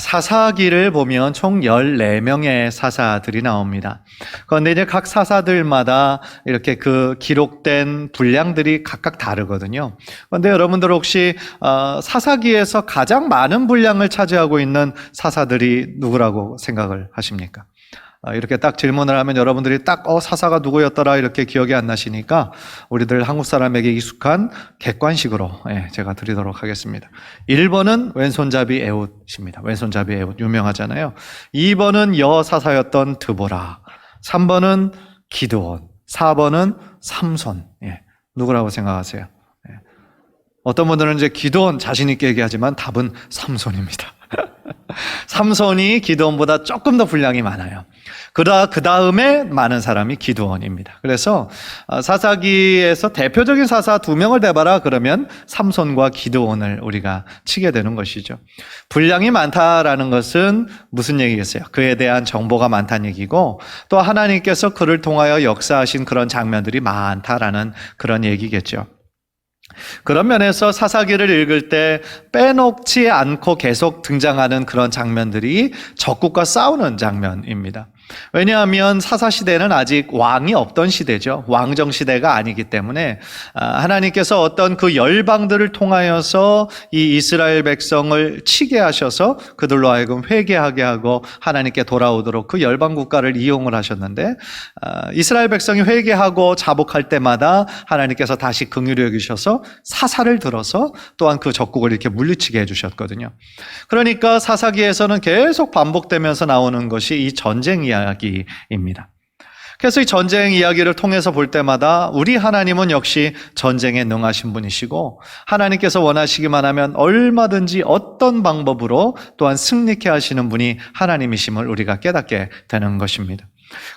사사기를 보면 총 14명의 사사들이 나옵니다. 그런데 이제 각 사사들마다 이렇게 그 기록된 분량들이 각각 다르거든요. 그런데 여러분들 혹시 사사기에서 가장 많은 분량을 차지하고 있는 사사들이 누구라고 생각을 하십니까? 이렇게 딱 질문을 하면 여러분들이 딱 사사가 누구였더라 이렇게 기억이 안 나시니까 우리들 한국 사람에게 익숙한 객관식으로 제가 드리도록 하겠습니다. 1번은 왼손잡이 에훗입니다. 왼손잡이 에훗 유명하잖아요. 2번은 여사사였던 드보라, 3번은 기드온, 4번은 삼손. 누구라고 생각하세요? 어떤 분들은 이제 기드온 자신 있게 얘기하지만 답은 삼손입니다. 삼손이 기드온보다 조금 더 분량이 많아요. 그 다음에 많은 사람이 기드온입니다. 그래서 사사기에서 대표적인 사사 2명을 대봐라 그러면 삼손과 기드온을 우리가 치게 되는 것이죠. 분량이 많다라는 것은 무슨 얘기겠어요? 그에 대한 정보가 많다는 얘기고, 또 하나님께서 그를 통하여 역사하신 그런 장면들이 많다라는 그런 얘기겠죠. 그런 면에서 사사기를 읽을 때 빼놓지 않고 계속 등장하는 그런 장면들이 적국과 싸우는 장면입니다. 왜냐하면 사사시대는 아직 왕이 없던 시대죠. 왕정시대가 아니기 때문에 하나님께서 어떤 그 열방들을 통하여서 이 이스라엘 백성을 치게 하셔서 그들로 하여금 회개하게 하고 하나님께 돌아오도록 그 열방 국가를 이용을 하셨는데, 이스라엘 백성이 회개하고 자복할 때마다 하나님께서 다시 긍휼히 여기셔서 사사를 들어서 또한 그 적국을 이렇게 물리치게 해주셨거든요. 그러니까 사사기에서는 계속 반복되면서 나오는 것이 이 전쟁 이야기입니다. 그래서 이 전쟁 이야기를 통해서 볼 때마다 우리 하나님은 역시 전쟁에 능하신 분이시고, 하나님께서 원하시기만 하면 얼마든지 어떤 방법으로 또한 승리케 하시는 분이 하나님이심을 우리가 깨닫게 되는 것입니다.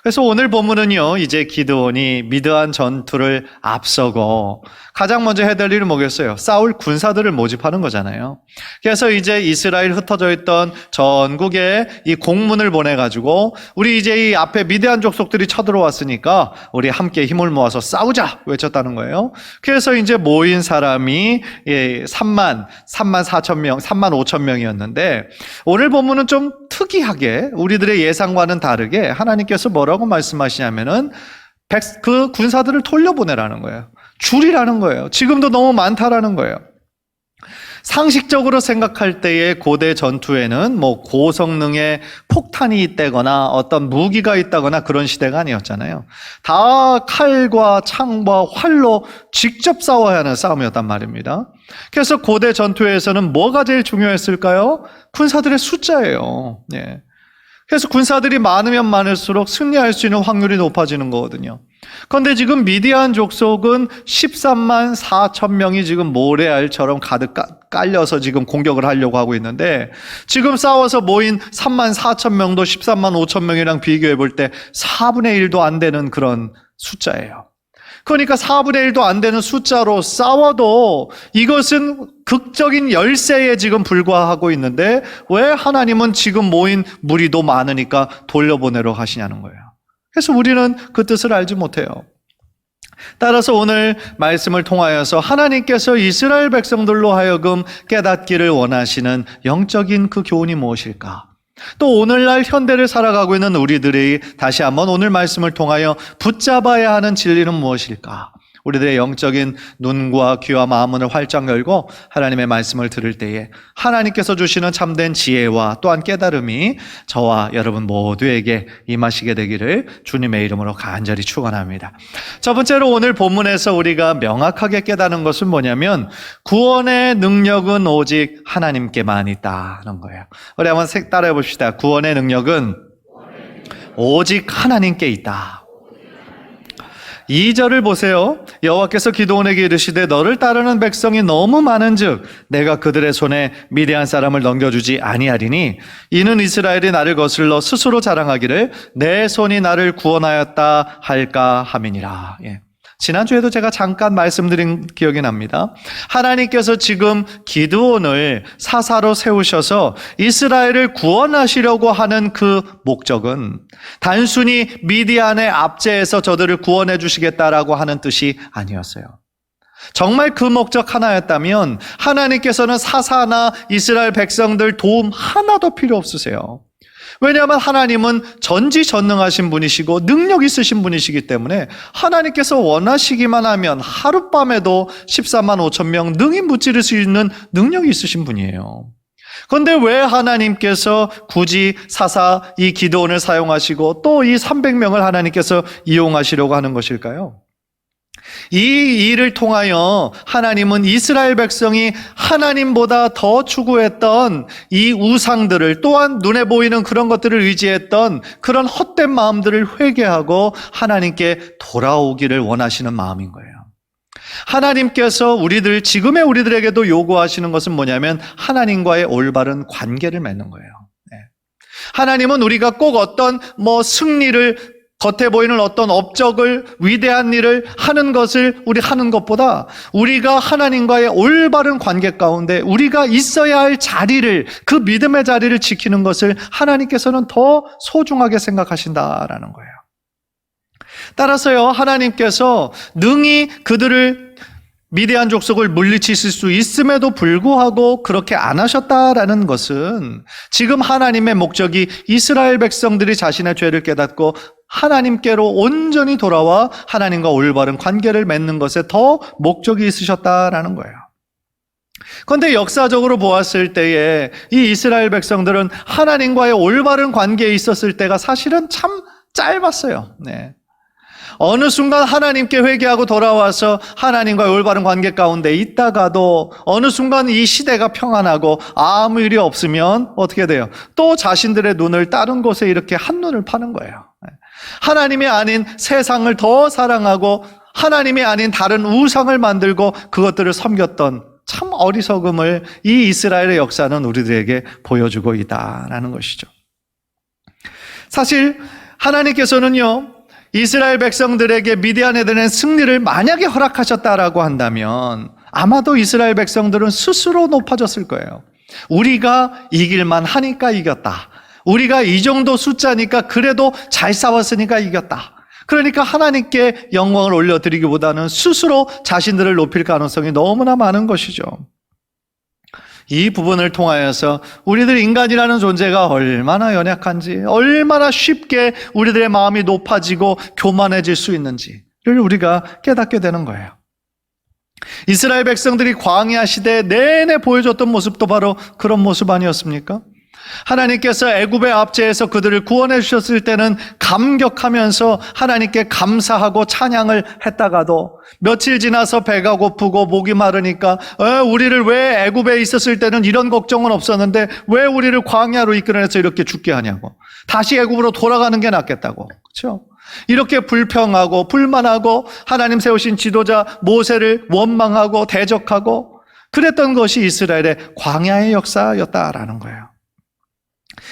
그래서 오늘 본문은요, 이제 기드온이 미드안 전투를 앞서고 가장 먼저 해야 될 일은 뭐겠어요? 싸울 군사들을 모집하는 거잖아요. 그래서 이제 이스라엘 흩어져 있던 전국에 이 공문을 보내가지고 우리 이제 이 앞에 미드안 족속들이 쳐들어왔으니까 우리 함께 힘을 모아서 싸우자 외쳤다는 거예요. 그래서 이제 모인 사람이 3만 4천 명, 3만 5천 명이었는데, 오늘 본문은 좀 특이하게 우리들의 예상과는 다르게 하나님께서 뭐라고 말씀하시냐면은 그 군사들을 돌려보내라는 거예요. 줄이라는 거예요. 지금도 너무 많다라는 거예요. 상식적으로 생각할 때의 고대 전투에는 뭐 고성능의 폭탄이 있다거나 어떤 무기가 있다거나 그런 시대가 아니었잖아요. 다 칼과 창과 활로 직접 싸워야 하는 싸움이었단 말입니다. 그래서 고대 전투에서는 뭐가 제일 중요했을까요? 군사들의 숫자예요. 그래서 군사들이 많으면 많을수록 승리할 수 있는 확률이 높아지는 거거든요. 그런데 지금 미디안 족속은 13만 4천 명이 지금 모래알처럼 가득 깔려서 지금 공격을 하려고 하고 있는데, 지금 싸워서 모인 3만 4천 명도 13만 5천 명이랑 비교해 볼 때 4분의 1도 안 되는 그런 숫자예요. 그러니까 4분의 1도 안 되는 숫자로 싸워도 이것은 극적인 열세에 지금 불과하고 있는데, 왜 하나님은 지금 모인 무리도 많으니까 돌려보내러 하시냐는 거예요. 그래서 우리는 그 뜻을 알지 못해요. 따라서 오늘 말씀을 통하여서 하나님께서 이스라엘 백성들로 하여금 깨닫기를 원하시는 영적인 그 교훈이 무엇일까? 또 오늘날 현대를 살아가고 있는 우리들이 다시 한번 오늘 말씀을 통하여 붙잡아야 하는 진리는 무엇일까? 우리들의 영적인 눈과 귀와 마음을 활짝 열고 하나님의 말씀을 들을 때에 하나님께서 주시는 참된 지혜와 또한 깨달음이 저와 여러분 모두에게 임하시게 되기를 주님의 이름으로 간절히 축원합니다. 첫 번째로 오늘 본문에서 우리가 명확하게 깨닫는 것은 뭐냐면, 구원의 능력은 오직 하나님께만 있다는 거예요. 우리 한번 따라해 봅시다. 구원의 능력은 오직 하나님께 있다. 2절을 보세요. 여호와께서 기드온에게 이르시되 너를 따르는 백성이 너무 많은즉 내가 그들의 손에 미디안 사람을 넘겨주지 아니하리니 이는 이스라엘이 나를 거슬러 스스로 자랑하기를 내 손이 나를 구원하였다 할까 함이니라. 지난주에도 제가 잠깐 말씀드린 기억이 납니다. 하나님께서 지금 기드온을 사사로 세우셔서 이스라엘을 구원하시려고 하는 그 목적은 단순히 미디안의 압제에서 저들을 구원해 주시겠다라고 하는 뜻이 아니었어요. 정말 그 목적 하나였다면 하나님께서는 사사나 이스라엘 백성들 도움 하나도 필요 없으세요. 왜냐하면 하나님은 전지전능하신 분이시고 능력 있으신 분이시기 때문에 하나님께서 원하시기만 하면 하룻밤에도 14만 5천 명 능히 무찌를 수 있는 능력이 있으신 분이에요. 그런데 왜 하나님께서 굳이 사사 이 기드온을 사용하시고 또 이 300명을 하나님께서 이용하시려고 하는 것일까요? 이 일을 통하여 하나님은 이스라엘 백성이 하나님보다 더 추구했던 이 우상들을, 또한 눈에 보이는 그런 것들을 의지했던 그런 헛된 마음들을 회개하고 하나님께 돌아오기를 원하시는 마음인 거예요. 하나님께서 지금의 우리들에게도 요구하시는 것은 뭐냐면 하나님과의 올바른 관계를 맺는 거예요. 하나님은 우리가 꼭 어떤 승리를, 겉에 보이는 어떤 업적을, 위대한 일을 하는 것을 우리 하는 것보다 우리가 하나님과의 올바른 관계 가운데 우리가 있어야 할 자리를, 그 믿음의 자리를 지키는 것을 하나님께서는 더 소중하게 생각하신다라는 거예요. 따라서요, 하나님께서 능히 그들을, 미디안 족속을 물리치실 수 있음에도 불구하고 그렇게 안 하셨다라는 것은 지금 하나님의 목적이 이스라엘 백성들이 자신의 죄를 깨닫고 하나님께로 온전히 돌아와 하나님과 올바른 관계를 맺는 것에 더 목적이 있으셨다라는 거예요. 그런데 역사적으로 보았을 때에 이 이스라엘 백성들은 하나님과의 올바른 관계에 있었을 때가 사실은 참 짧았어요. 어느 순간 하나님께 회개하고 돌아와서 하나님과의 올바른 관계 가운데 있다가도 어느 순간 이 시대가 평안하고 아무 일이 없으면 어떻게 돼요? 또 자신들의 눈을 다른 곳에 이렇게 한눈을 파는 거예요. 하나님이 아닌 세상을 더 사랑하고 하나님이 아닌 다른 우상을 만들고 그것들을 섬겼던 참 어리석음을 이 이스라엘의 역사는 우리들에게 보여주고 있다라는 것이죠. 사실 하나님께서는요, 이스라엘 백성들에게 미디안에 대한 승리를 만약에 허락하셨다라고 한다면 아마도 이스라엘 백성들은 스스로 높아졌을 거예요. 우리가 이길만 하니까 이겼다. 우리가 이 정도 숫자니까 그래도 잘 싸웠으니까 이겼다. 그러니까 하나님께 영광을 올려드리기보다는 스스로 자신들을 높일 가능성이 너무나 많은 것이죠. 이 부분을 통하여서 우리들 인간이라는 존재가 얼마나 연약한지, 얼마나 쉽게 우리들의 마음이 높아지고 교만해질 수 있는지를 우리가 깨닫게 되는 거예요. 이스라엘 백성들이 광야 시대 내내 보여줬던 모습도 바로 그런 모습 아니었습니까? 하나님께서 애굽의 압제에서 그들을 구원해 주셨을 때는 감격하면서 하나님께 감사하고 찬양을 했다가도 며칠 지나서 배가 고프고 목이 마르니까 우리를 왜 애굽에 있었을 때는 이런 걱정은 없었는데 왜 우리를 광야로 이끌어내서 이렇게 죽게 하냐고, 다시 애굽으로 돌아가는 게 낫겠다고, 그렇죠? 이렇게 불평하고 불만하고 하나님 세우신 지도자 모세를 원망하고 대적하고 그랬던 것이 이스라엘의 광야의 역사였다라는 거예요.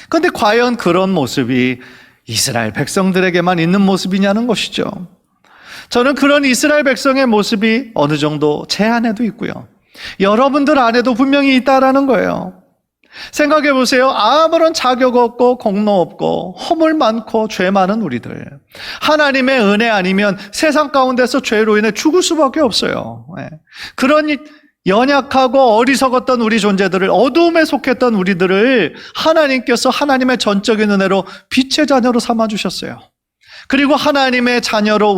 그런데 과연 그런 모습이 이스라엘 백성들에게만 있는 모습이냐는 것이죠. 저는 그런 이스라엘 백성의 모습이 어느 정도 제 안에도 있고요, 여러분들 안에도 분명히 있다라는 거예요. 생각해 보세요. 아무런 자격 없고 공로 없고 허물 많고 죄 많은 우리들, 하나님의 은혜 아니면 세상 가운데서 죄로 인해 죽을 수밖에 없어요. 그런 연약하고 어리석었던 우리 존재들을, 어두움에 속했던 우리들을 하나님께서 하나님의 전적인 은혜로 빛의 자녀로 삼아주셨어요. 그리고 하나님의 자녀로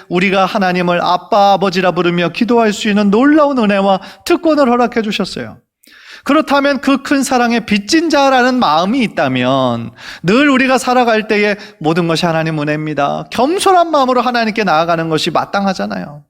우리가 하나님을 아빠 아버지라 부르며 기도할 수 있는 놀라운 은혜와 특권을 허락해 주셨어요. 그렇다면 그 큰 사랑에 빚진 자라는 마음이 있다면 늘 우리가 살아갈 때에 모든 것이 하나님 은혜입니다, 겸손한 마음으로 하나님께 나아가는 것이 마땅하잖아요.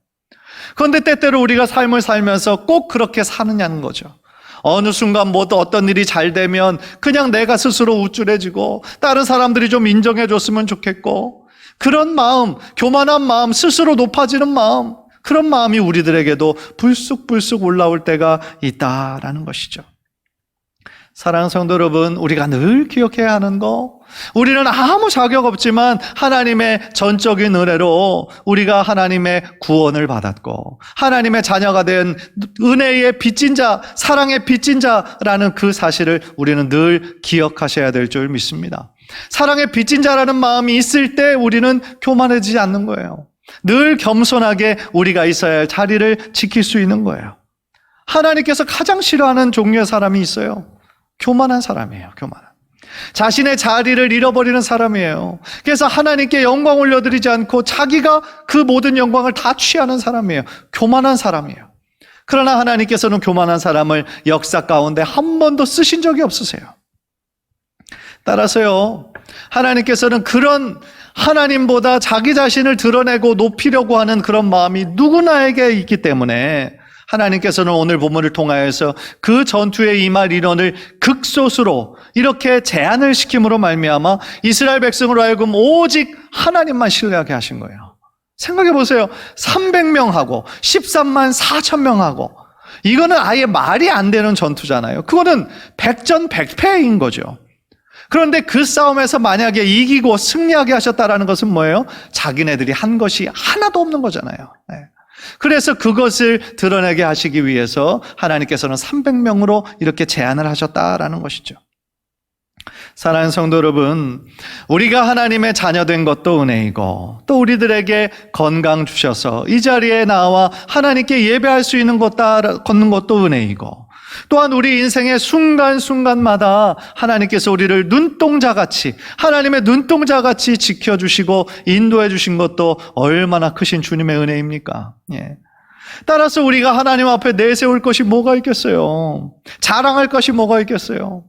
그런데 때때로 우리가 삶을 살면서 꼭 그렇게 사느냐는 거죠. 어느 순간 어떤 일이 잘 되면 그냥 내가 스스로 우쭐해지고 다른 사람들이 좀 인정해 줬으면 좋겠고, 그런 마음, 교만한 마음, 스스로 높아지는 마음, 그런 마음이 우리들에게도 불쑥불쑥 올라올 때가 있다라는 것이죠. 사랑하는 성도 여러분, 우리가 늘 기억해야 하는 거, 우리는 아무 자격 없지만 하나님의 전적인 은혜로 우리가 하나님의 구원을 받았고 하나님의 자녀가 된 은혜의 빚진 자, 사랑의 빚진 자라는 그 사실을 우리는 늘 기억하셔야 될 줄 믿습니다. 사랑의 빚진 자라는 마음이 있을 때 우리는 교만해지지 않는 거예요. 늘 겸손하게 우리가 있어야 할 자리를 지킬 수 있는 거예요. 하나님께서 가장 싫어하는 종류의 사람이 있어요. 교만한 사람이에요. 교만한. 자신의 자리를 잃어버리는 사람이에요. 그래서 하나님께 영광 올려드리지 않고 자기가 그 모든 영광을 다 취하는 사람이에요. 교만한 사람이에요. 그러나 하나님께서는 교만한 사람을 역사 가운데 한 번도 쓰신 적이 없으세요. 따라서요, 하나님께서는 그런 하나님보다 자기 자신을 드러내고 높이려고 하는 그런 마음이 누구나에게 있기 때문에 하나님께서는 오늘 본문을 통하여서 그 전투에 임할 인원을 극소수로 이렇게 제한을 시킴으로 말미암아 이스라엘 백성으로 하여금 오직 하나님만 신뢰하게 하신 거예요. 생각해 보세요. 300명하고 13만 4천 명하고 이거는 아예 말이 안 되는 전투잖아요. 그거는 백전백패인 거죠. 그런데 그 싸움에서 만약에 이기고 승리하게 하셨다라는 것은 뭐예요? 자기네들이 한 것이 하나도 없는 거잖아요. 네. 그래서 그것을 드러내게 하시기 위해서 하나님께서는 300명으로 이렇게 제안을 하셨다라는 것이죠. 사랑하는 성도 여러분, 우리가 하나님의 자녀된 것도 은혜이고 또 우리들에게 건강 주셔서 이 자리에 나와 하나님께 예배할 수 있는 걷는 것도 은혜이고 또한 우리 인생의 순간순간마다 하나님께서 우리를 눈동자같이 하나님의 눈동자같이 지켜주시고 인도해 주신 것도 얼마나 크신 주님의 은혜입니까? 예. 따라서 우리가 하나님 앞에 내세울 것이 뭐가 있겠어요? 자랑할 것이 뭐가 있겠어요?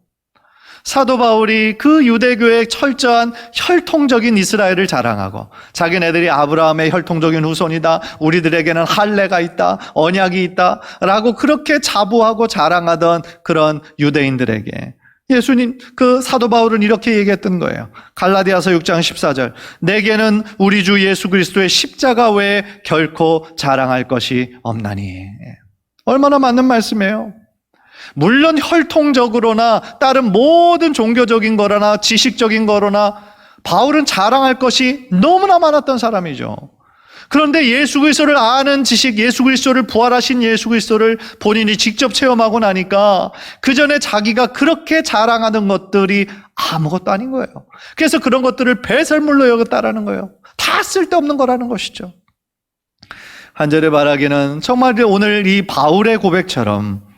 사도 바울이 그 유대교의 철저한 혈통적인 이스라엘을 자랑하고 자기네들이 아브라함의 혈통적인 후손이다, 우리들에게는 할례가 있다, 언약이 있다 라고 그렇게 자부하고 자랑하던 그런 유대인들에게 예수님, 그 사도 바울은 이렇게 얘기했던 거예요. 갈라디아서 6장 14절, 내게는 우리 주 예수 그리스도의 십자가 외에 결코 자랑할 것이 없나니. 얼마나 맞는 말씀이에요. 물론 혈통적으로나 다른 모든 종교적인 거나 지식적인 거나 바울은 자랑할 것이 너무나 많았던 사람이죠. 그런데 예수 그리스도를 아는 지식, 예수 그리스도를 부활하신 예수 그리스도를 본인이 직접 체험하고 나니까 그 전에 자기가 그렇게 자랑하는 것들이 아무것도 아닌 거예요. 그래서 그런 것들을 배설물로 여겼다라는 거예요. 다 쓸데없는 거라는 것이죠. 한 절에 말하기는 정말 오늘 이 바울의 고백처럼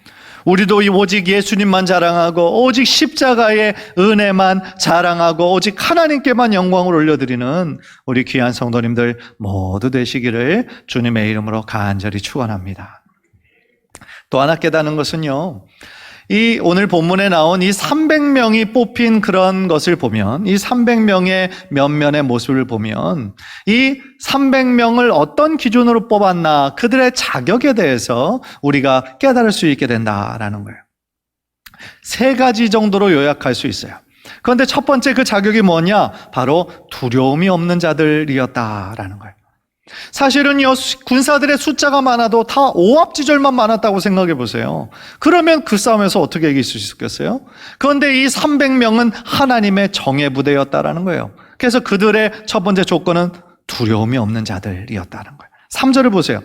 우리도 오직 예수님만 자랑하고 오직 십자가의 은혜만 자랑하고 오직 하나님께만 영광을 올려드리는 우리 귀한 성도님들 모두 되시기를 주님의 이름으로 간절히 축원합니다. 또 하나 깨닫는 것은요, 이 오늘 본문에 나온 이 300명이 뽑힌 그런 것을 보면, 이 300명의 면면의 모습을 보면 이 300명을 어떤 기준으로 뽑았나, 그들의 자격에 대해서 우리가 깨달을 수 있게 된다라는 거예요. 세 가지 정도로 요약할 수 있어요. 그런데 첫 번째 그 자격이 뭐냐? 바로 두려움이 없는 자들이었다라는 거예요. 사실은 군사들의 숫자가 많아도 다 오합지졸만 많았다고 생각해 보세요. 그러면 그 싸움에서 어떻게 이길 수 있었겠어요? 그런데 이 300명은 하나님의 정예 부대였다라는 거예요. 그래서 그들의 첫 번째 조건은 두려움이 없는 자들이었다는 거예요. 3절을 보세요.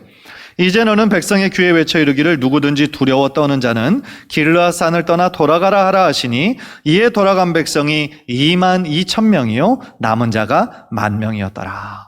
이제 너는 백성의 귀에 외쳐 이르기를 누구든지 두려워 떠는 자는 길르앗산을 떠나 돌아가라 하라 하시니 이에 돌아간 백성이 22,000명이요 남은 자가 10,000명이었더라.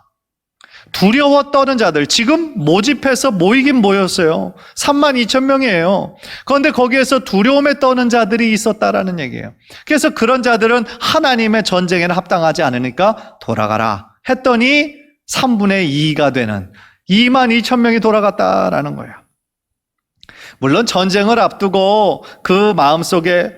두려워 떠는 자들, 지금 모집해서 모이긴 모였어요. 32,000명이에요. 그런데 거기에서 두려움에 떠는 자들이 있었다라는 얘기예요. 그래서 그런 자들은 하나님의 전쟁에는 합당하지 않으니까 돌아가라 했더니 3분의 2가 되는 22,000명이 돌아갔다라는 거예요. 물론 전쟁을 앞두고 그 마음속에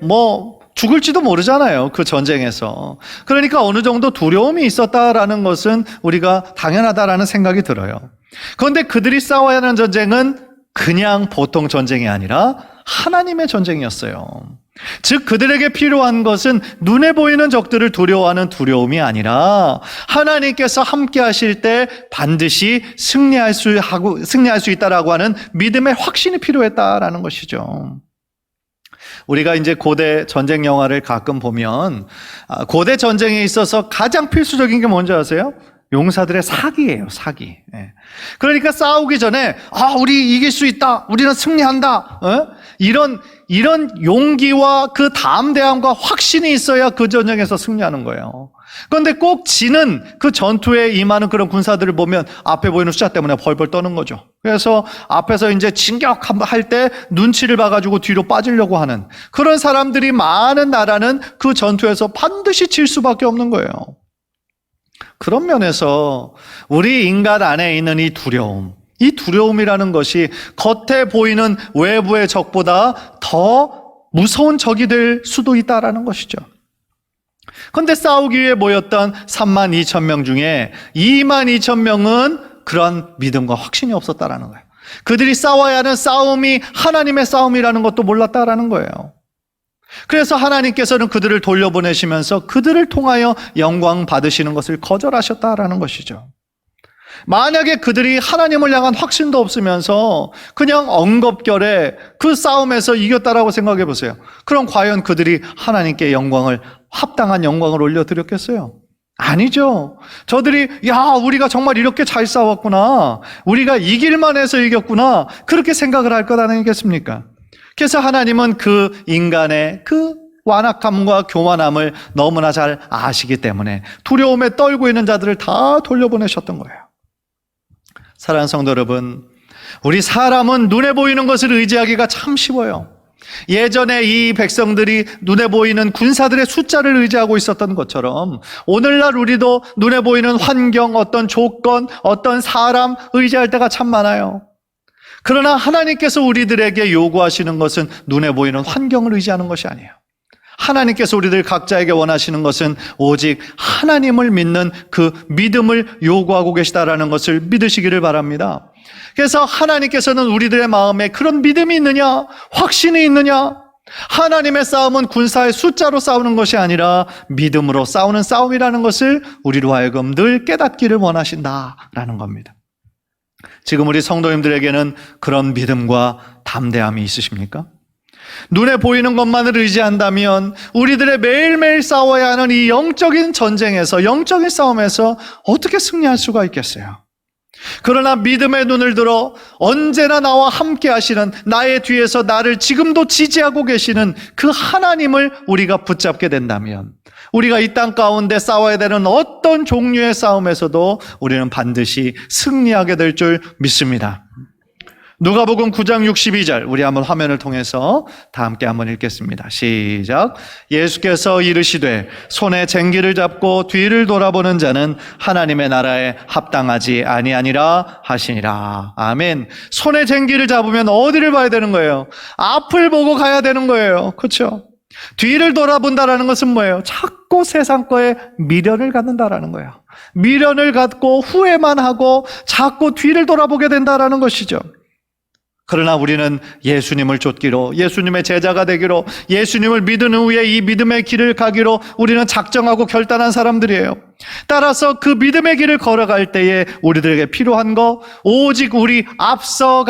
죽을지도 모르잖아요. 그 전쟁에서. 그러니까 어느 정도 두려움이 있었다라는 것은 우리가 당연하다라는 생각이 들어요. 그런데 그들이 싸워야 하는 전쟁은 그냥 보통 전쟁이 아니라 하나님의 전쟁이었어요. 즉 그들에게 필요한 것은 눈에 보이는 적들을 두려워하는 두려움이 아니라 하나님께서 함께 하실 때 반드시 승리할 수 있다라고 하는 믿음의 확신이 필요했다라는 것이죠. 우리가 이제 고대 전쟁 영화를 가끔 보면 고대 전쟁에 있어서 가장 필수적인 게 뭔지 아세요? 용사들의 사기예요, 사기. 그러니까 싸우기 전에 우리 이길 수 있다, 우리는 승리한다, 이런 용기와 그 담대함과 확신이 있어야 그 전쟁에서 승리하는 거예요. 그런데 꼭 지는 그 전투에 임하는 그런 군사들을 보면 앞에 보이는 숫자 때문에 벌벌 떠는 거죠. 그래서 앞에서 이제 진격할 때 눈치를 봐가지고 뒤로 빠지려고 하는 그런 사람들이 많은 나라는 그 전투에서 반드시 질 수밖에 없는 거예요. 그런 면에서 우리 인간 안에 있는 이 두려움이라는 것이 겉에 보이는 외부의 적보다 더 무서운 적이 될 수도 있다라는 것이죠. 그런데 싸우기 위해 모였던 32,000명 중에 22,000명은 그런 믿음과 확신이 없었다라는 거예요. 그들이 싸워야 하는 싸움이 하나님의 싸움이라는 것도 몰랐다라는 거예요. 그래서 하나님께서는 그들을 돌려보내시면서 그들을 통하여 영광 받으시는 것을 거절하셨다라는 것이죠. 만약에 그들이 하나님을 향한 확신도 없으면서 그냥 엉겁결에 그 싸움에서 이겼다라고 생각해 보세요. 그럼 과연 그들이 하나님께 합당한 영광을 올려드렸겠어요? 아니죠. 저들이 우리가 정말 이렇게 잘 싸웠구나, 우리가 이길만 해서 이겼구나, 그렇게 생각을 할 것 아니겠습니까? 그래서 하나님은 그 인간의 그 완악함과 교만함을 너무나 잘 아시기 때문에 두려움에 떨고 있는 자들을 다 돌려보내셨던 거예요. 사랑하는 성도 여러분, 우리 사람은 눈에 보이는 것을 의지하기가 참 쉬워요. 예전에 이 백성들이 눈에 보이는 군사들의 숫자를 의지하고 있었던 것처럼 오늘날 우리도 눈에 보이는 환경, 어떤 조건, 어떤 사람 의지할 때가 참 많아요. 그러나 하나님께서 우리들에게 요구하시는 것은 눈에 보이는 환경을 의지하는 것이 아니에요. 하나님께서 우리들 각자에게 원하시는 것은 오직 하나님을 믿는 그 믿음을 요구하고 계시다라는 것을 믿으시기를 바랍니다. 그래서 하나님께서는 우리들의 마음에 그런 믿음이 있느냐, 확신이 있느냐, 하나님의 싸움은 군사의 숫자로 싸우는 것이 아니라 믿음으로 싸우는 싸움이라는 것을 우리로 하여금 늘 깨닫기를 원하신다라는 겁니다. 지금 우리 성도님들에게는 그런 믿음과 담대함이 있으십니까? 눈에 보이는 것만을 의지한다면 우리들의 매일매일 싸워야 하는 이 영적인 전쟁에서, 영적인 싸움에서 어떻게 승리할 수가 있겠어요? 그러나 믿음의 눈을 들어 언제나 나와 함께 하시는, 나의 뒤에서 나를 지금도 지지하고 계시는 그 하나님을 우리가 붙잡게 된다면 우리가 이 땅 가운데 싸워야 되는 어떤 종류의 싸움에서도 우리는 반드시 승리하게 될 줄 믿습니다. 누가복음 9장 62절, 우리 한번 화면을 통해서 다 함께 한번 읽겠습니다. 시작. 예수께서 이르시되 손에 쟁기를 잡고 뒤를 돌아보는 자는 하나님의 나라에 합당하지 아니하니라 하시니라. 아멘. 손에 쟁기를 잡으면 어디를 봐야 되는 거예요? 앞을 보고 가야 되는 거예요. 그렇죠? 뒤를 돌아본다라는 것은 뭐예요? 자꾸 세상 거에 미련을 갖는다라는 거예요. 미련을 갖고 후회만 하고 자꾸 뒤를 돌아보게 된다라는 것이죠. 그러나 우리는 예수님을 쫓기로, 예수님의 제자가 되기로, 예수님을 믿은 후에 이 믿음의 길을 가기로 우리는 작정하고 결단한 사람들이에요. 따라서 그 믿음의 길을 걸어갈 때에 우리들에게 필요한 거, 오직 우리 앞서서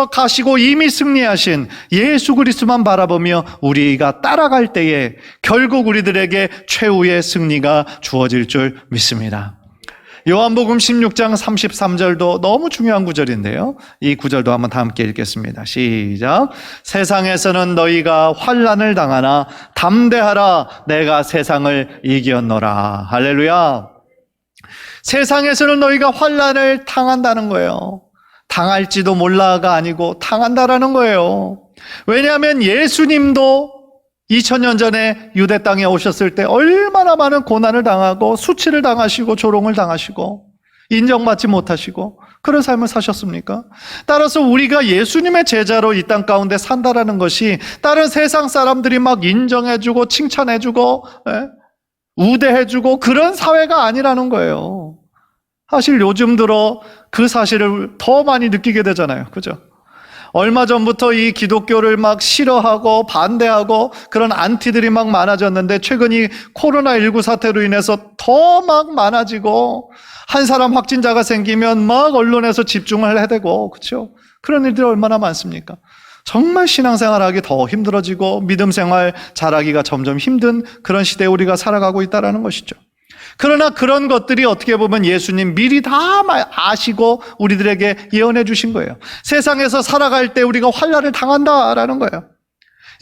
가시고 이미 승리하신 예수 그리스도만 바라보며 우리가 따라갈 때에 결국 우리들에게 최후의 승리가 주어질 줄 믿습니다. 요한복음 16장 33절도 너무 중요한 구절인데요, 이 구절도 한번 다 함께 읽겠습니다. 시작. 세상에서는 너희가 환난을 당하나 담대하라, 내가 세상을 이겼노라. 할렐루야. 세상에서는 너희가 환난을 당한다는 거예요. 당할지도 몰라가 아니고 당한다라는 거예요. 왜냐하면 예수님도 2000년 전에 유대 땅에 오셨을 때 얼마나 많은 고난을 당하고 수치를 당하시고 조롱을 당하시고 인정받지 못하시고 그런 삶을 사셨습니까? 따라서 우리가 예수님의 제자로 이 땅 가운데 산다라는 것이 다른 세상 사람들이 막 인정해주고 칭찬해주고 우대해주고 그런 사회가 아니라는 거예요. 사실 요즘 들어 그 사실을 더 많이 느끼게 되잖아요. 그죠? 얼마 전부터 이 기독교를 막 싫어하고 반대하고 그런 안티들이 막 많아졌는데 최근 이 코로나19 사태로 인해서 더 막 많아지고 한 사람 확진자가 생기면 막 언론에서 집중을 해야 되고, 그렇죠? 그런 일들이 얼마나 많습니까? 정말 신앙생활하기 더 힘들어지고 믿음 생활 잘하기가 점점 힘든 그런 시대에 우리가 살아가고 있다는 것이죠. 그러나 그런 것들이 어떻게 보면 예수님 미리 다 아시고 우리들에게 예언해 주신 거예요. 세상에서 살아갈 때 우리가 환난을 당한다라는 거예요.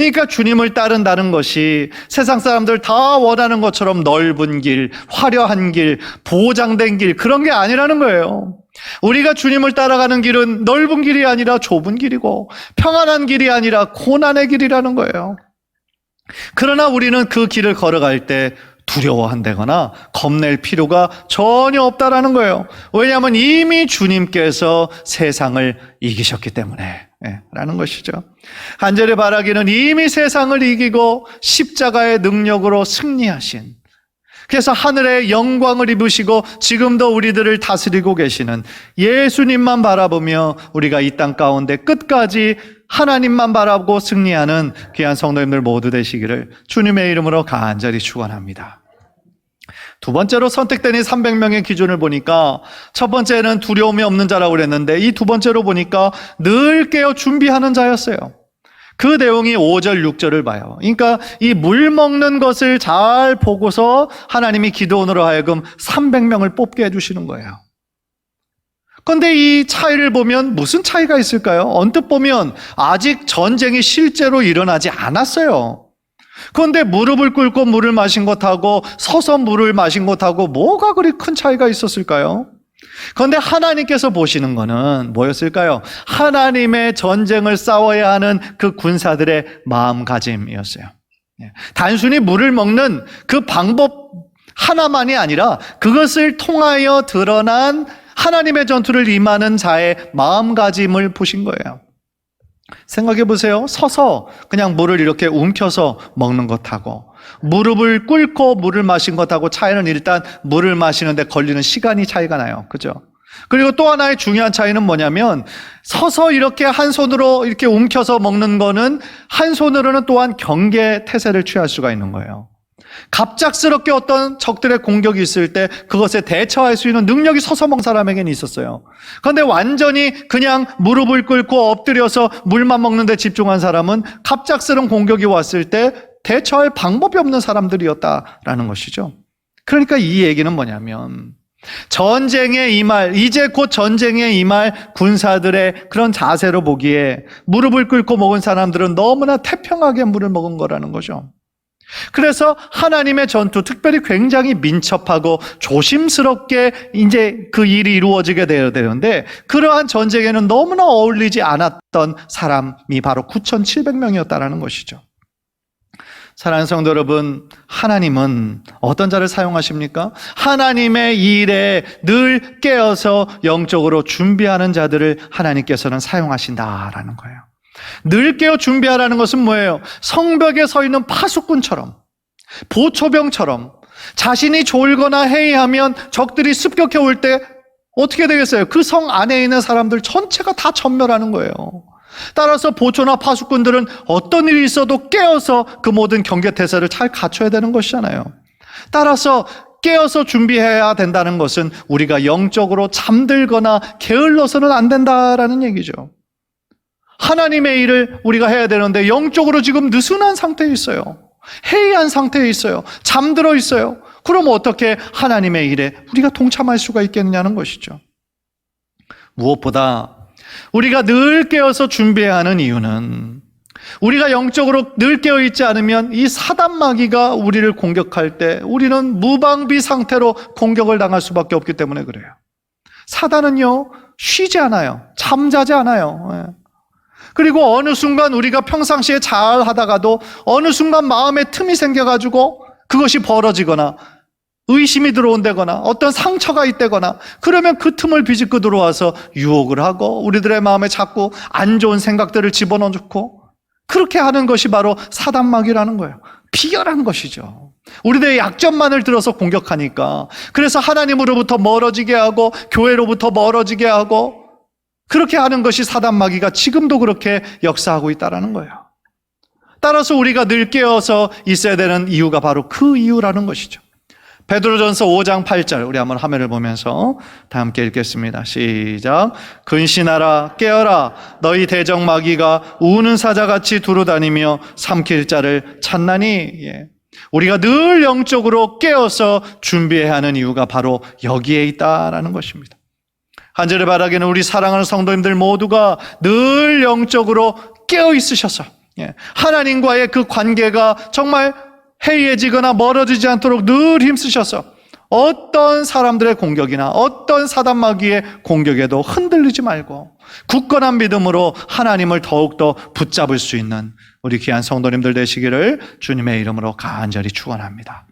그러니까 주님을 따른다는 것이 세상 사람들 다 원하는 것처럼 넓은 길, 화려한 길, 보장된 길, 그런 게 아니라는 거예요. 우리가 주님을 따라가는 길은 넓은 길이 아니라 좁은 길이고 평안한 길이 아니라 고난의 길이라는 거예요. 그러나 우리는 그 길을 걸어갈 때 두려워한다거나 겁낼 필요가 전혀 없다라는 거예요. 왜냐하면 이미 주님께서 세상을 이기셨기 때문에 라는 것이죠. 간절히 바라기는 이미 세상을 이기고 십자가의 능력으로 승리하신, 그래서 하늘의 영광을 입으시고 지금도 우리들을 다스리고 계시는 예수님만 바라보며 우리가 이 땅 가운데 끝까지 하나님만 바라보고 승리하는 귀한 성도님들 모두 되시기를 주님의 이름으로 간절히 축원합니다. 두 번째로 선택된 이 300명의 기준을 보니까 첫 번째는 두려움이 없는 자라고 그랬는데 이 두 번째로 보니까 늘 깨어 준비하는 자였어요. 그 내용이 5절, 6절을 봐요. 그러니까 이 물 먹는 것을 잘 보고서 하나님이 기드온으로 하여금 300명을 뽑게 해주시는 거예요. 그런데 이 차이를 보면 무슨 차이가 있을까요? 언뜻 보면 아직 전쟁이 실제로 일어나지 않았어요. 그런데 무릎을 꿇고 물을 마신 것하고 서서 물을 마신 것하고 뭐가 그리 큰 차이가 있었을까요? 그런데 하나님께서 보시는 거는 뭐였을까요? 하나님의 전쟁을 싸워야 하는 그 군사들의 마음가짐이었어요. 단순히 물을 먹는 그 방법 하나만이 아니라 그것을 통하여 드러난 하나님의 전투를 임하는 자의 마음가짐을 보신 거예요. 생각해 보세요. 서서 그냥 물을 이렇게 움켜서 먹는 것하고 무릎을 꿇고 물을 마신 것하고 차이는 일단 물을 마시는데 걸리는 시간이 차이가 나요. 그죠? 그리고 또 하나의 중요한 차이는 뭐냐면 서서 이렇게 한 손으로 이렇게 움켜서 먹는 거는 한 손으로는 또한 경계 태세를 취할 수가 있는 거예요. 갑작스럽게 어떤 적들의 공격이 있을 때 그것에 대처할 수 있는 능력이 서서 먹는 사람에게는 있었어요. 그런데 완전히 그냥 무릎을 꿇고 엎드려서 물만 먹는 데 집중한 사람은 갑작스러운 공격이 왔을 때 대처할 방법이 없는 사람들이었다라는 것이죠. 그러니까 이 얘기는 뭐냐면 전쟁에 임할, 이제 곧 전쟁에 임할 군사들의 그런 자세로 보기에 무릎을 꿇고 먹은 사람들은 너무나 태평하게 물을 먹은 거라는 거죠. 그래서 하나님의 전투, 특별히 굉장히 민첩하고 조심스럽게 이제 그 일이 이루어지게 되어야 되는데 그러한 전쟁에는 너무나 어울리지 않았던 사람이 바로 9,700명이었다는 것이죠. 사랑하는 성도 여러분, 하나님은 어떤 자를 사용하십니까? 하나님의 일에 늘 깨어서 영적으로 준비하는 자들을 하나님께서는 사용하신다라는 거예요. 늘 깨어 준비하라는 것은 뭐예요? 성벽에 서 있는 파수꾼처럼, 보초병처럼 자신이 졸거나 해이하면 적들이 습격해 올 때 어떻게 되겠어요? 그 성 안에 있는 사람들 전체가 다 전멸하는 거예요. 따라서 보초나 파수꾼들은 어떤 일이 있어도 깨어서 그 모든 경계태세를 잘 갖춰야 되는 것이잖아요. 따라서 깨어서 준비해야 된다는 것은 우리가 영적으로 잠들거나 게을러서는 안 된다라는 얘기죠. 하나님의 일을 우리가 해야 되는데 영적으로 지금 느슨한 상태에 있어요. 해이한 상태에 있어요. 잠들어 있어요. 그럼 어떻게 하나님의 일에 우리가 동참할 수가 있겠느냐는 것이죠. 무엇보다 우리가 늘 깨어서 준비해야 하는 이유는 우리가 영적으로 늘 깨어있지 않으면 이 사단 마귀가 우리를 공격할 때 우리는 무방비 상태로 공격을 당할 수밖에 없기 때문에 그래요. 사단은요, 쉬지 않아요. 잠자지 않아요. 그리고 어느 순간 우리가 평상시에 잘 하다가도 어느 순간 마음에 틈이 생겨가지고 그것이 벌어지거나 의심이 들어온다거나 어떤 상처가 있다거나 그러면 그 틈을 비집고 들어와서 유혹을 하고 우리들의 마음에 자꾸 안 좋은 생각들을 집어넣고 그렇게 하는 것이 바로 사단마귀라는 거예요. 비열한 것이죠. 우리들의 약점만을 들어서 공격하니까 그래서 하나님으로부터 멀어지게 하고 교회로부터 멀어지게 하고 그렇게 하는 것이 사단마귀가 지금도 그렇게 역사하고 있다는 거예요. 따라서 우리가 늘 깨어서 있어야 되는 이유가 바로 그 이유라는 것이죠. 베드로전서 5장 8절 우리 한번 화면을 보면서 다 함께 읽겠습니다. 시작. 근신하라 깨어라 너희 대적 마귀가 우는 사자같이 두루다니며 삼킬 자를 찾나니. 우리가 늘 영적으로 깨어서 준비해야 하는 이유가 바로 여기에 있다라는 것입니다. 간절히 바라기는 우리 사랑하는 성도님들 모두가 늘 영적으로 깨어 있으셔서 하나님과의 그 관계가 정말 해이해지거나 멀어지지 않도록 늘 힘쓰셔서 어떤 사람들의 공격이나 어떤 사단마귀의 공격에도 흔들리지 말고 굳건한 믿음으로 하나님을 더욱더 붙잡을 수 있는 우리 귀한 성도님들 되시기를 주님의 이름으로 간절히 축원합니다.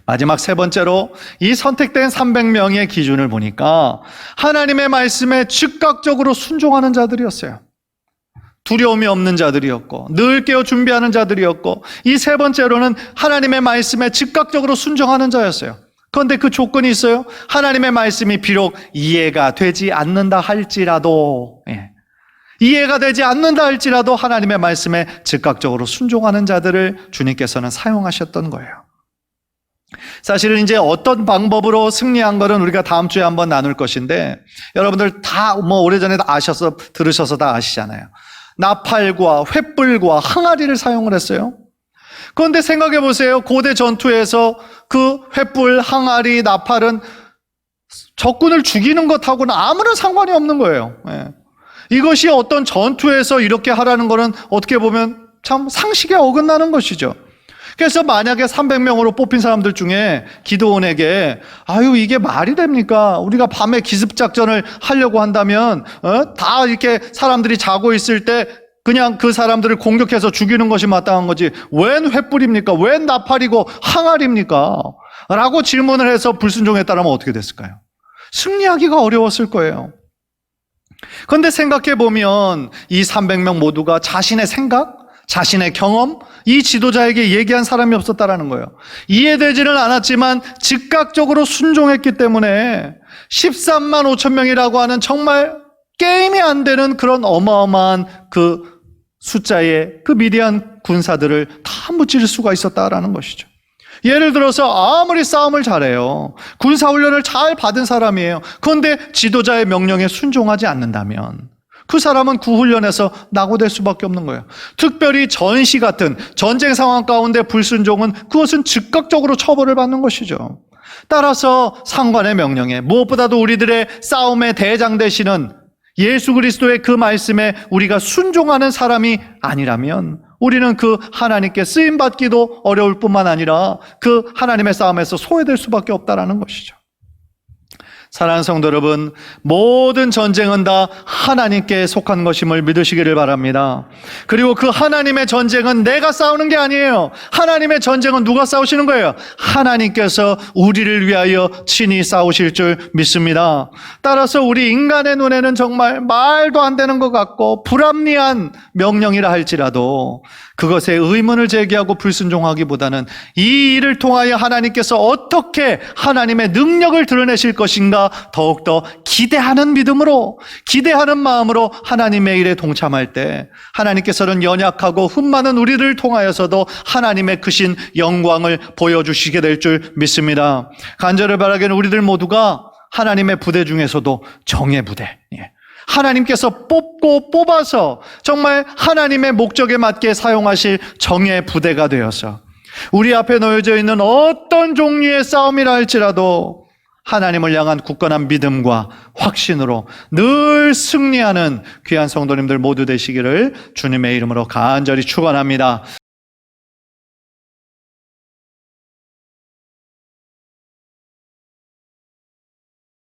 마지막 세 번째로 이 선택된 300명의 기준을 보니까 하나님의 말씀에 즉각적으로 순종하는 자들이었어요. 두려움이 없는 자들이었고 늘 깨어 준비하는 자들이었고 이 세 번째로는 하나님의 말씀에 즉각적으로 순종하는 자였어요. 그런데 그 조건이 있어요. 하나님의 말씀이 비록 이해가 되지 않는다 할지라도 이해가 되지 않는다 할지라도 하나님의 말씀에 즉각적으로 순종하는 자들을 주님께서는 사용하셨던 거예요. 사실은 이제 어떤 방법으로 승리한 거는 우리가 다음 주에 한번 나눌 것인데 여러분들 다 오래전에 다 들으셔서 다 아시잖아요. 나팔과 횃불과 항아리를 사용을 했어요. 그런데 생각해 보세요. 고대 전투에서 그 횃불, 항아리, 나팔은 적군을 죽이는 것하고는 아무런 상관이 없는 거예요. 이것이 어떤 전투에서 이렇게 하라는 것은 어떻게 보면 참 상식에 어긋나는 것이죠. 그래서 만약에 300명으로 뽑힌 사람들 중에 기드온에게 이게 말이 됩니까? 우리가 밤에 기습작전을 하려고 한다면 다 이렇게 사람들이 자고 있을 때 그냥 그 사람들을 공격해서 죽이는 것이 마땅한 거지 웬 횃불입니까? 웬 나팔이고 항아리입니까? 라고 질문을 해서 불순종했다면 어떻게 됐을까요? 승리하기가 어려웠을 거예요. 그런데 생각해보면 이 300명 모두가 자신의 생각, 자신의 경험, 이 지도자에게 얘기한 사람이 없었다라는 거예요. 이해되지는 않았지만 즉각적으로 순종했기 때문에 13만 5천 명이라고 하는 정말 게임이 안 되는 그런 어마어마한 그 숫자의 그 미디안 군사들을 다 무찌를 수가 있었다라는 것이죠. 예를 들어서 아무리 싸움을 잘해요. 군사훈련을 잘 받은 사람이에요. 그런데 지도자의 명령에 순종하지 않는다면 그 사람은 그 훈련에서 낙오될 수밖에 없는 거예요. 특별히 전시 같은 전쟁 상황 가운데 불순종은 그것은 즉각적으로 처벌을 받는 것이죠. 따라서 상관의 명령에 무엇보다도 우리들의 싸움의 대장 되시는 예수 그리스도의 그 말씀에 우리가 순종하는 사람이 아니라면 우리는 그 하나님께 쓰임받기도 어려울 뿐만 아니라 그 하나님의 싸움에서 소외될 수밖에 없다는 것이죠. 사랑하는 성도 여러분, 모든 전쟁은 다 하나님께 속한 것임을 믿으시기를 바랍니다. 그리고 그 하나님의 전쟁은 내가 싸우는 게 아니에요. 하나님의 전쟁은 누가 싸우시는 거예요? 하나님께서 우리를 위하여 친히 싸우실 줄 믿습니다. 따라서 우리 인간의 눈에는 정말 말도 안 되는 것 같고 불합리한 명령이라 할지라도 그것에 의문을 제기하고 불순종하기보다는 이 일을 통하여 하나님께서 어떻게 하나님의 능력을 드러내실 것인가 더욱더 기대하는 믿음으로, 기대하는 마음으로 하나님의 일에 동참할 때 하나님께서는 연약하고 흠 많은 우리를 통하여서도 하나님의 크신 영광을 보여주시게 될 줄 믿습니다. 간절히 바라기는 우리들 모두가 하나님의 부대 중에서도 정의 부대, 하나님께서 뽑고 뽑아서 정말 하나님의 목적에 맞게 사용하실 정의 부대가 되어서 우리 앞에 놓여져 있는 어떤 종류의 싸움이라 할지라도 하나님을 향한 굳건한 믿음과 확신으로 늘 승리하는 귀한 성도님들 모두 되시기를 주님의 이름으로 간절히 축원합니다.